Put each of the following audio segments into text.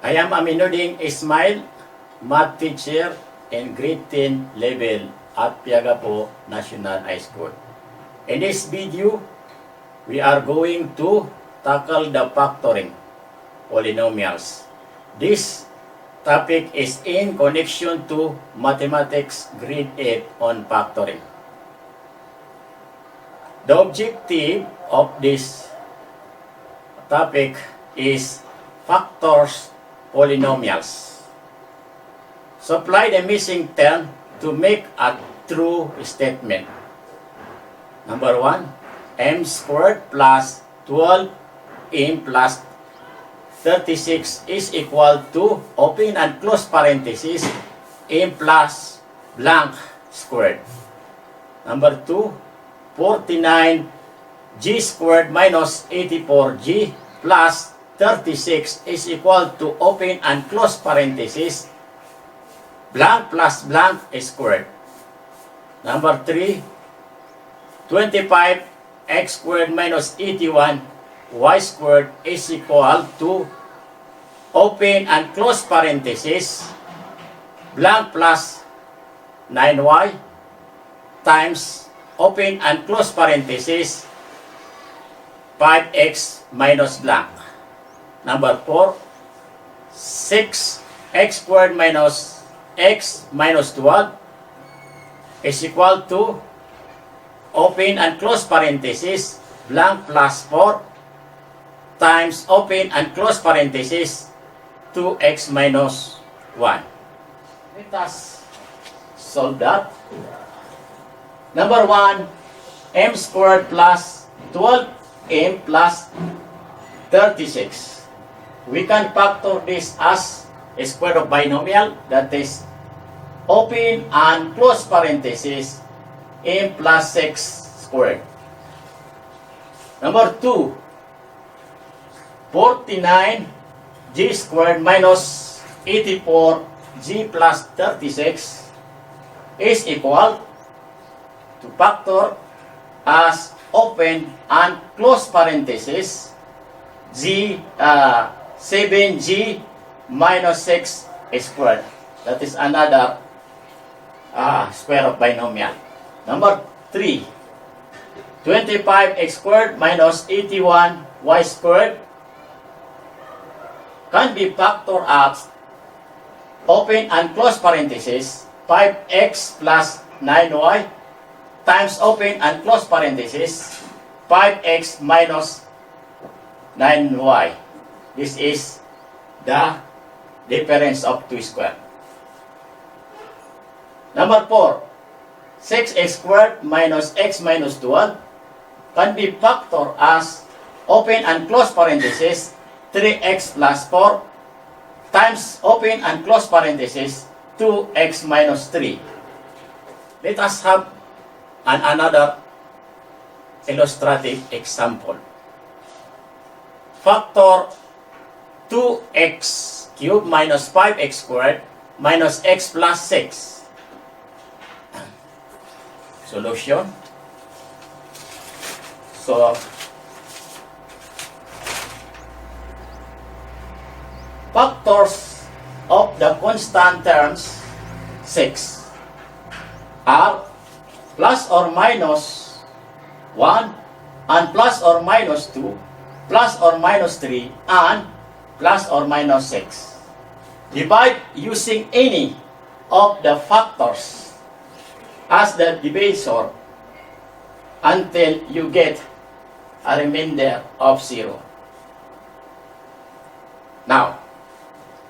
I am Amenoding Ismael, math teacher in grade 10 level at Piagapo National High School. In this video, we are going to tackle the factoring polynomials. This topic is in connection to mathematics grade 8 on factoring. The objective of this topic is factors polynomials. Supply the missing term to make a true statement. Number 1, m squared plus 12m plus 36 is equal to, open and close parenthesis, m plus blank squared. Number 2, 49g squared minus 84g plus 36 is equal to, open and close parenthesis, blank plus blank squared. Number 3, 25x squared minus 81y squared is equal to, open and close parenthesis, blank plus 9y times, open and close parenthesis, 5x minus blank. Number 4, 6x squared minus x minus 12 is equal to, open and close parenthesis, blank plus 4 times, open and close parenthesis, 2x minus 1. Let us solve that. Number 1, m squared plus 12m plus 36. We can factor this as a square of binomial, that is, open and close parenthesis, m plus 6 squared. Number 2, 49g squared minus 84g plus 36 is equal to factor as open and close parenthesis, 7g minus 6 squared. That is another square of binomial. Number 3, 25x squared minus 81y squared can be factored as open and close parenthesis, 5x plus 9y times, open and close parenthesis, 5x minus 9y. This is the difference of 2 squared. Number 4, 6x squared minus x minus 12 can be factored as open and close parenthesis, 3x plus 4 times, open and close parenthesis, 2x minus 3. Let us have another illustrative example. Factor 2x cubed minus 5x squared minus x plus 6. Solution. So, factors of the constant terms 6 are plus or minus 1 and plus or minus 2, plus or minus 3, and plus or minus 6. Divide using any of the factors as the divisor until you get a remainder of 0. Now,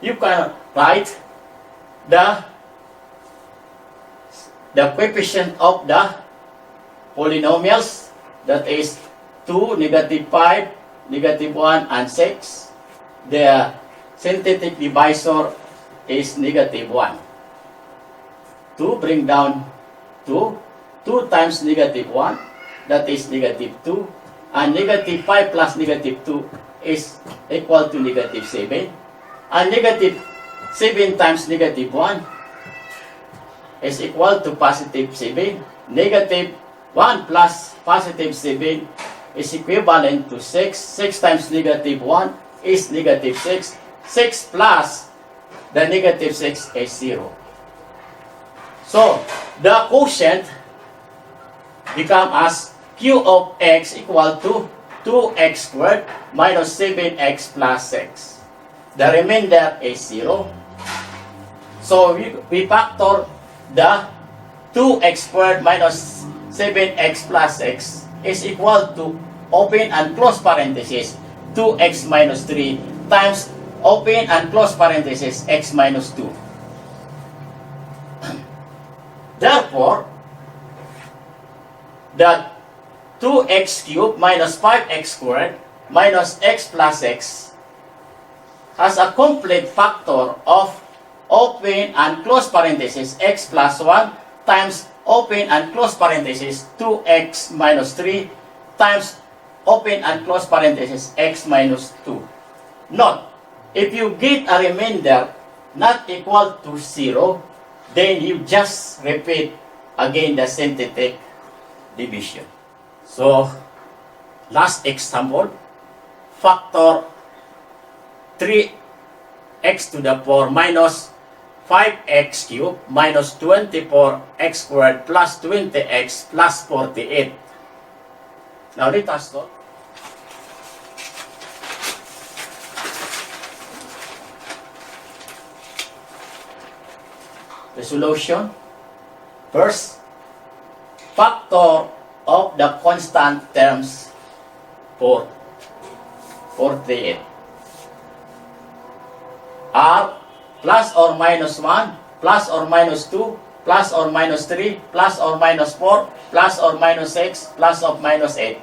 you can write the coefficient of the polynomials, that is 2, negative 5, negative 1, and 6. The synthetic divisor is negative 1. 2 bring down 2. 2 times negative 1, that is negative 2. And negative 5 plus negative 2 is equal to negative 7. And negative 7 times negative 1 is equal to positive 7. Negative 1 plus positive 7 is equivalent to 6. 6 times negative 1 is negative 6. 6 plus the negative 6 is 0. So, the quotient become as q of x equal to 2x squared minus 7x plus 6. The remainder is 0. So, we factor the 2x squared minus 7x plus 6 is equal to, open and close parenthesis, 2x minus 3 times open and close parenthesis x minus 2. Therefore, the 2x cubed minus 5x squared minus x plus x has a complete factor of open and close parenthesis x plus 1 times open and close parenthesis 2x minus 3 times open and close parenthesis x minus 2. Note, if you get a remainder not equal to 0, then you just repeat again the synthetic division. So, last example, factor 3x to the 4 minus 5x cubed minus 24x squared plus 20x plus 48. Now let us solve. The solution. First, factor of the constant terms for 48 are plus or minus 1, plus or minus 2, plus or minus 3, plus or minus 4, plus or minus 6, plus or minus 8,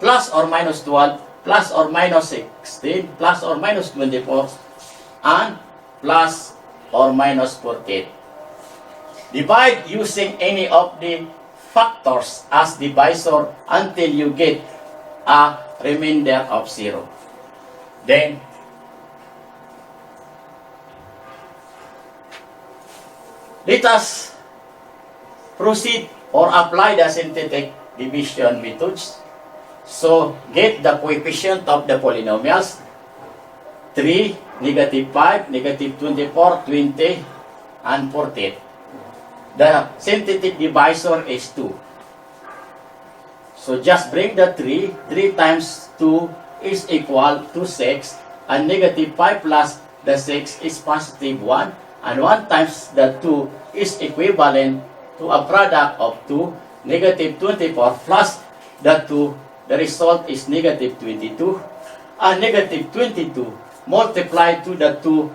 plus or minus 12, plus or minus 16, plus or minus 24, and plus or minus 48. Divide using any of the factors as divisor until you get a remainder of 0. Then, let us proceed or apply the synthetic division methods. So, get the coefficient of the polynomials. 3, negative 5, negative 24, 20, and 48. The synthetic divisor is 2. So, just bring the 3. 3 times 2 is equal to 6. And negative 5 plus the 6 is positive 1. And 1 times the 2 is equivalent to a product of 2. Negative 24 plus the 2. The result is negative 22. And negative 22 multiplied to the 2,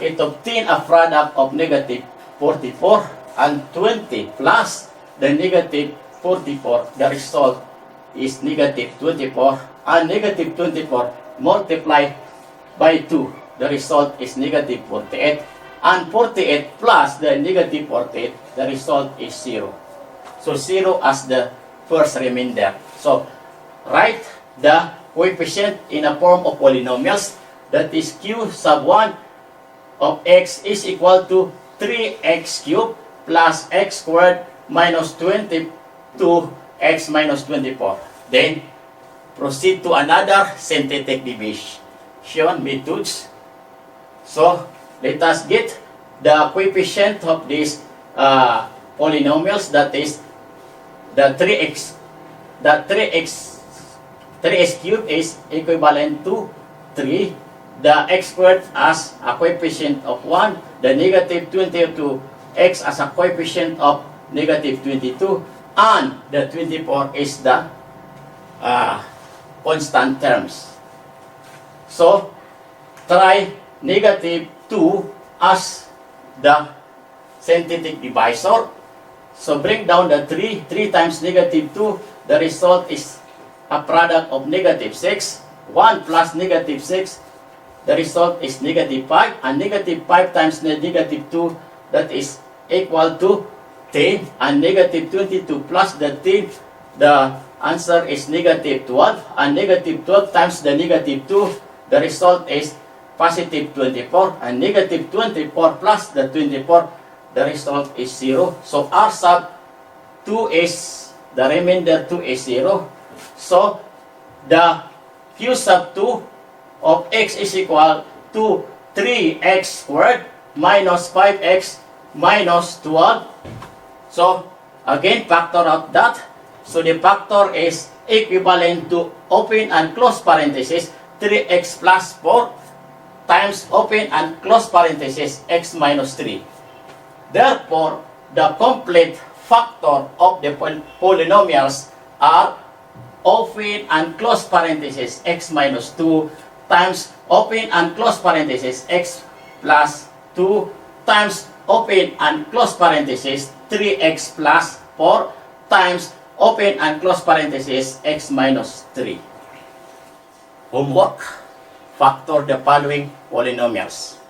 it obtains a product of negative 44, and 20 plus the negative 44, the result is negative 24, and negative 24 multiplied by 2, the result is negative 48, and 48 plus the negative 48, the result is 0. So 0 as the first remainder. So write the coefficient in a form of polynomials. That is q sub 1 of x is equal to 3x cubed plus x squared minus 22x minus 24. Then, proceed to another synthetic division methods. So, let us get the coefficient of these polynomials, that is the 3x cubed is equivalent to 3. The x squared as a coefficient of 1, the negative 22x as a coefficient of negative 22, and the 24 is the constant terms. So, try negative 2 as the synthetic divisor. So, bring down the 3. 3 times negative 2, the result is a product of negative 6. 1 plus negative 6, the result is negative 5, and negative 5 times the negative 2, that is equal to 10, and negative 22 plus the 10, the answer is negative 12, and negative 12 times the negative 2, the result is positive 24, and negative 24 plus the 24, the result is 0. So R sub 2 is, the remainder 2 is 0. So the Q sub 2 of x is equal to 3x squared minus 5x minus 12. So, again, factor out that. So, the factor is equivalent to open and close parenthesis 3x plus 4 times open and close parenthesis x minus 3. Therefore, the complete factor of the polynomials are open and close parenthesis x minus 2 times open and close parenthesis x plus 2 times open and close parenthesis 3x plus 4 times open and close parenthesis x minus 3. Homework: factor the following polynomials.